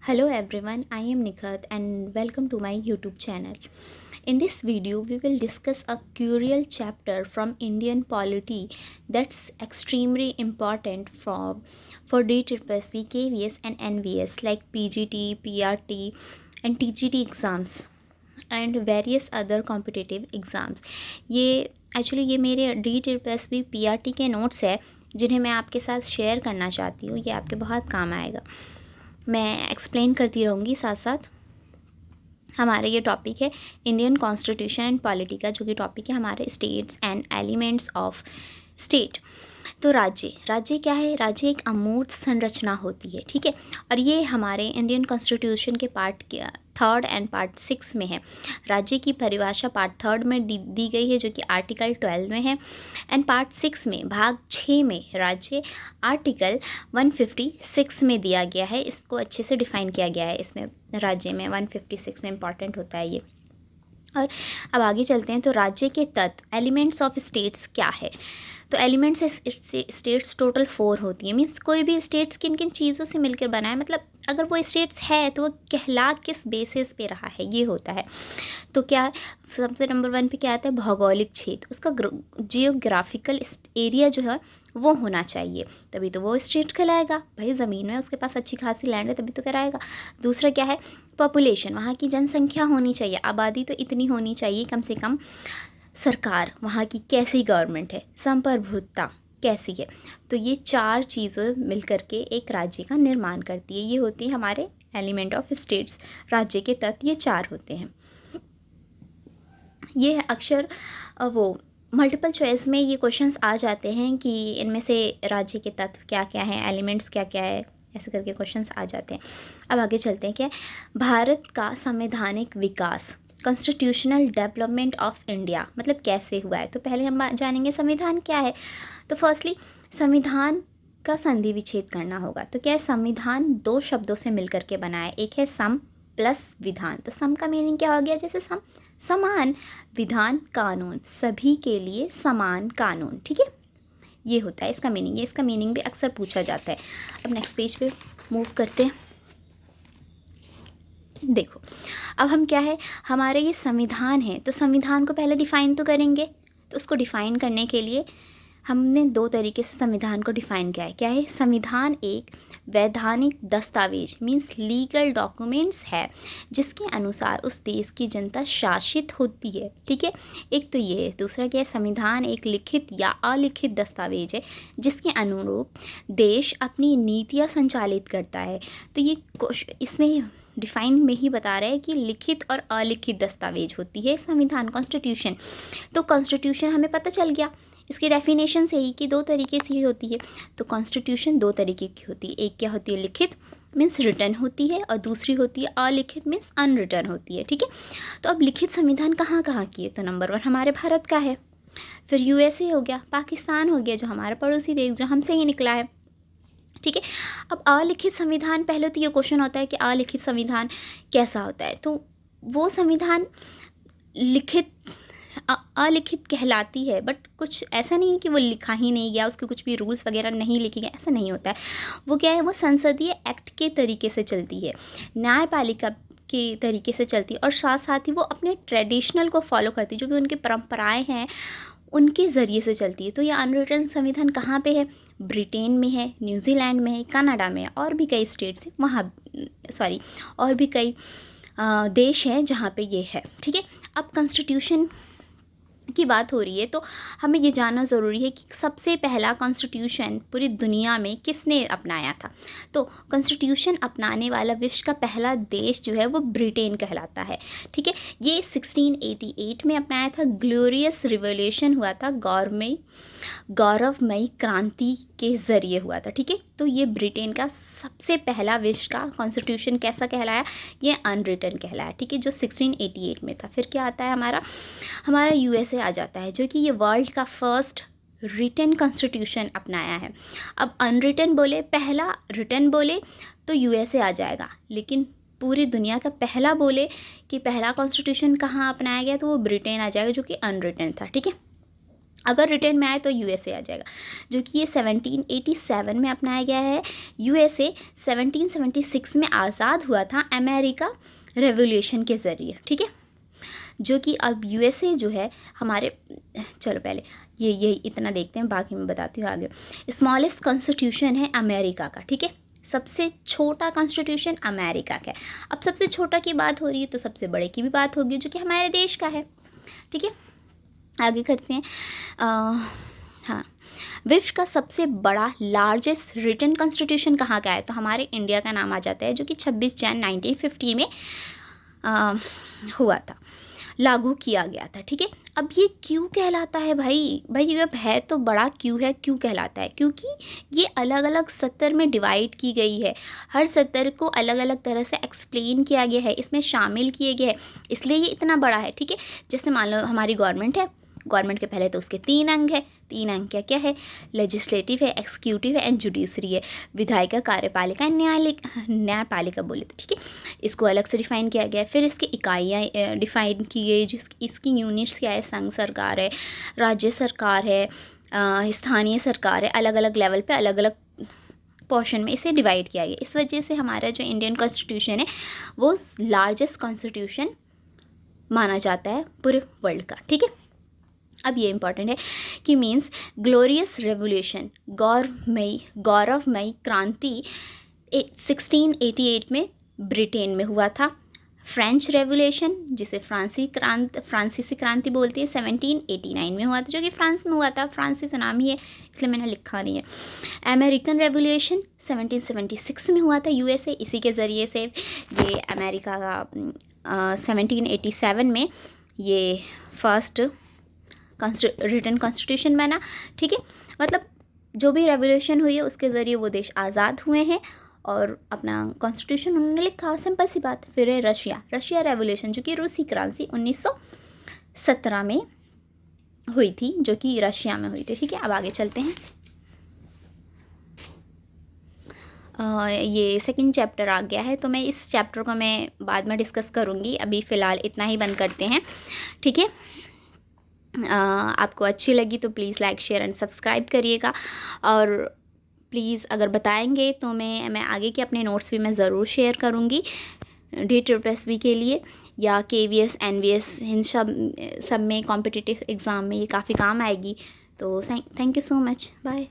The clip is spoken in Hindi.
Hello everyone, I am Nikhat and welcome to my YouTube channel. In this video, we will discuss a curial chapter from Indian polity that's extremely important for DSSB, KVS and NVS like PGT, PRT and TGT exams and various other competitive exams. ये मेरे DSSB PRT के नोट्स है जिन्हें मैं आपके साथ शेयर करना चाहती हूँ. ये आपके बहुत काम आएगा. मैं एक्सप्लेन करती रहूँगी साथ साथ. हमारे ये टॉपिक है इंडियन कॉन्स्टिट्यूशन एंड पॉलिटी का, जो कि टॉपिक है हमारे states and elements of state. तो राज्य क्या है? राज्य एक अमूर्त संरचना होती है, ठीक है. और ये हमारे इंडियन कॉन्स्टिट्यूशन के पार्ट 3 एंड पार्ट 6 में है. राज्य की परिभाषा पार्ट 3 में दी गई है, जो कि आर्टिकल 12 में है. एंड पार्ट 6 में भाग 6 में राज्य आर्टिकल 156 में दिया गया है. इसको अच्छे से डिफाइन किया गया है. इसमें राज्य में 156 में इम्पॉर्टेंट होता है ये. और अब आगे चलते हैं. तो राज्य के तत्व एलिमेंट्स ऑफ स्टेट्स क्या है? तो एलिमेंट्स स्टेट्स टोटल 4 होती है. मीन्स कोई भी स्टेट्स किन किन चीज़ों से मिलकर बना है, मतलब अगर वो स्टेट्स है तो वो कहला किस बेसिस पे रहा है, ये होता है. तो क्या सबसे नंबर 1 पे क्या आता है? भौगोलिक क्षेत्र. उसका जियोग्राफिकल एरिया जो है वो होना चाहिए, तभी तो वो स्टेट कहलाएगा. भाई ज़मीन में उसके पास अच्छी खासी लैंड है तभी तो कराएगा. दूसरा क्या है? पॉपुलेशन. वहाँ की जनसंख्या होनी चाहिए, आबादी तो इतनी होनी चाहिए कम से कम. सरकार, वहाँ की कैसी गवर्नमेंट है, संप्रभुता कैसी है. तो ये 4 चीज़ें मिलकर के एक राज्य का निर्माण करती है. ये होती है हमारे एलिमेंट ऑफ स्टेट्स. राज्य के तत्व ये 4 होते हैं. ये अक्सर वो मल्टीपल चॉइस में ये क्वेश्चंस आ जाते हैं कि इनमें से राज्य के तत्व क्या क्या हैं, एलिमेंट्स क्या क्या है, ऐसे करके क्वेश्चंस आ जाते हैं. अब आगे चलते हैं. क्या भारत का संवैधानिक विकास, कॉन्स्टिट्यूशनल डेवलपमेंट ऑफ इंडिया, मतलब कैसे हुआ है? तो पहले हम जानेंगे संविधान क्या है. तो फर्स्टली संविधान का संधि विच्छेद करना होगा. तो क्या है? संविधान 2 शब्दों से मिलकर के बना है. एक है सम प्लस विधान. तो सम का मीनिंग क्या हो गया? जैसे सम समान, विधान कानून, सभी के लिए समान कानून, ठीक है. ये होता है इसका मीनिंग. इसका मीनिंग भी अक्सर पूछा जाता है. अब नेक्स्ट पेज पे मूव करते हैं. देखो अब हम क्या है, हमारे ये संविधान है, तो संविधान को पहले डिफ़ाइन तो करेंगे. तो उसको डिफ़ाइन करने के लिए हमने 2 तरीके से संविधान को डिफ़ाइन किया है. क्या है? संविधान एक वैधानिक दस्तावेज मीन्स लीगल डॉक्यूमेंट्स है जिसके अनुसार उस देश की जनता शासित होती है, ठीक है. एक तो ये है. दूसरा क्या है? संविधान एक लिखित या अलिखित दस्तावेज है जिसके अनुरूप देश अपनी नीतियाँ संचालित करता है. तो ये इसमें डिफाइन में ही बता रहा है कि लिखित और अलिखित दस्तावेज होती है संविधान, कॉन्स्टिट्यूशन. तो कॉन्स्टिट्यूशन हमें पता चल गया इसकी डेफिनेशन से ही कि 2 तरीके से ही होती है. तो कॉन्स्टिट्यूशन 2 तरीके की होती है. एक क्या होती है? लिखित मीन्स रिटर्न होती है, और दूसरी होती है अलिखित मीन्स अनरिटर्न होती है, ठीक है. तो अब लिखित संविधान कहाँ कहाँ की है? तो नंबर 1 हमारे भारत का है, फिर यूएसए हो गया, पाकिस्तान हो गया जो हमारा पड़ोसी देश जो हमसे ही निकला है, ठीक है. अब अलिखित संविधान, पहले तो ये क्वेश्चन होता है कि अलिखित संविधान कैसा होता है. तो वो संविधान लिखित अलिखित कहलाती है, बट कुछ ऐसा नहीं है कि वो लिखा ही नहीं गया, उसके कुछ भी रूल्स वगैरह नहीं लिखे गए, ऐसा नहीं होता है. वो क्या है? वो संसदीय एक्ट के तरीके से चलती है, न्यायपालिका के तरीके से चलती है, और साथ साथ ही वो अपने ट्रेडिशनल को फॉलो करती है, जो भी उनकी परंपराएं हैं उनके ज़रिए से चलती है. तो ये अनरिटन संविधान कहाँ पे है? ब्रिटेन में है, न्यूजीलैंड में है, कनाडा में है, और भी कई स्टेट्स हैं वहाँ, और भी कई देश हैं जहाँ पे ये है, ठीक है. अब कॉन्स्टिट्यूशन की बात हो रही है तो हमें ये जानना ज़रूरी है कि सबसे पहला कॉन्स्टिट्यूशन पूरी दुनिया में किसने अपनाया था. तो कॉन्स्टिट्यूशन अपनाने वाला विश्व का पहला देश जो है वो ब्रिटेन कहलाता है, ठीक है. ये 1688 में अपनाया था. ग्लोरियस रिवोल्यूशन हुआ था, गौरवमयी क्रांति के ज़रिए हुआ था, ठीक है. तो ये ब्रिटेन का सबसे पहला विश्व का कॉन्स्टिट्यूशन कैसा कहलाया? ये अनरिटन कहलाया, ठीक है, जो 1688 में था. फिर क्या आता है? हमारा यूएसए आ जाता है, जो कि ये वर्ल्ड का फर्स्ट रिटन कॉन्स्टिट्यूशन अपनाया है. अब अनरिटन बोले, पहला रिटन बोले तो यूएसए आ जाएगा, लेकिन पूरी दुनिया का पहला बोले कि पहला कॉन्स्टिट्यूशन कहाँ अपनाया गया तो वो ब्रिटेन आ जाएगा, जो कि अनरिटन था, ठीक है. अगर रिटर्न में आए तो यूएसए आ जाएगा, जो कि ये 1787 में अपनाया गया है। यूएसए 1776 में आज़ाद हुआ था अमेरिका रेवोल्यूशन के ज़रिए, ठीक है। जो कि अब यूएसए जो है हमारे, चलो पहले ये इतना देखते हैं, बाकी मैं बताती हूँ आगे। स्मॉलेस्ट कॉन्स्टिट्यूशन है अमेरिका का, ठीक है। सबसे छोटा कॉन्स्टिट्यूशन अमेरिका का है। अब सबसे छोटा की बात हो रही है तो सबसे बड़े की भी बात होगी, जो कि हमारे देश का है, ठीक है। आगे करते हैं। हाँ, विश्व का सबसे बड़ा लार्जेस्ट रिटन कॉन्स्टिट्यूशन कहाँ का है, तो हमारे इंडिया का नाम आ जाता है, जो कि 26 जनवरी 1950 में हुआ था, लागू किया गया था, ठीक है। अब ये क्यों कहलाता है भाई अब है तो बड़ा क्यों है, क्यों कहलाता है, क्योंकि ये अलग अलग सत्र में डिवाइड की गई है। हर सत्र को अलग अलग तरह से एक्सप्लेन किया गया है, इसमें शामिल किए गए हैं, इसलिए ये इतना बड़ा है, ठीक है। जैसे मान लो हमारी गवर्नमेंट है, गवर्नमेंट के पहले तो उसके 3 अंग है। 3 अंग क्या क्या है, लेजिस्लेटिव है, एक्सिक्यूटिव है एंड जुडिशरी है। विधायिका, कार्यपालिका, न्यायपालिका बोले तो, ठीक है। इसको अलग से डिफाइन किया गया है। फिर इसकी इकाइयाँ डिफाइन की गई, इसकी यूनिट्स क्या है, संघ सरकार है, राज्य सरकार है, स्थानीय सरकार है। अलग अलग लेवल पे अलग अलग पोर्शन में इसे डिवाइड किया गया। इस वजह से हमारा जो इंडियन कॉन्स्टिट्यूशन है वो लार्जेस्ट कॉन्स्टिट्यूशन माना जाता है पूरे वर्ल्ड का, ठीक है। अब ये इम्पॉर्टेंट है कि मीन्स ग्लोरियस रेवोल्यूशन, गौरवमयी क्रांति 1688 में ब्रिटेन में हुआ था। फ्रेंच रेवोल्यूशन, जिसे फ्रांसीसी क्रांति बोलती है, 1789 में हुआ था, जो कि फ्रांस में हुआ था। फ्रांसीसी नाम ही है इसलिए मैंने लिखा नहीं है। अमेरिकन रेवोल्यूशन 1776 में हुआ था यूएसए, इसी के ज़रिए से ये अमेरिका का 1787 में ये फर्स्ट रिटन कॉन्स्टिट्यूशन बना, ठीक है। मतलब जो भी रेवोल्यूशन हुई है उसके ज़रिए वो देश आज़ाद हुए हैं और अपना कॉन्स्टिट्यूशन उन्होंने लिखा, सिंपल सी बात। फिर है रशिया रेवोल्यूशन, जो कि रूसी क्रांति 1917 में हुई थी, जो कि रशिया में हुई थी, ठीक है। अब आगे चलते हैं। ये सेकंड चैप्टर आ गया है, तो मैं इस चैप्टर को मैं बाद में डिस्कस करूँगी, अभी फ़िलहाल इतना ही बंद करते हैं, ठीक है। आपको अच्छी लगी तो please like, share and subscribe करिएगा। और प्लीज़ अगर बताएंगे तो मैं आगे के अपने नोट्स भी मैं ज़रूर शेयर करूँगी DSSB के लिए, या KVS NVS, इन सब में कॉम्पिटिटिव एग्ज़ाम में ये काफ़ी काम आएगी। तो thank you so much, bye.